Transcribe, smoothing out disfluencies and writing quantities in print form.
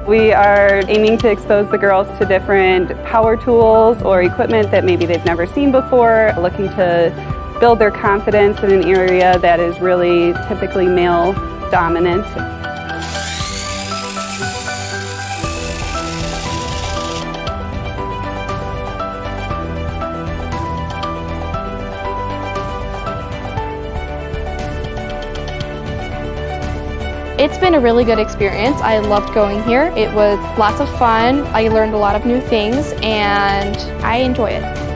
We are aiming to expose the girls to different power tools or equipment that maybe they've never seen before, looking to build their confidence in an area that is really typically male dominant. It's been a really good experience. I loved going here. It was lots of fun. I learned a lot of new things and I enjoy it.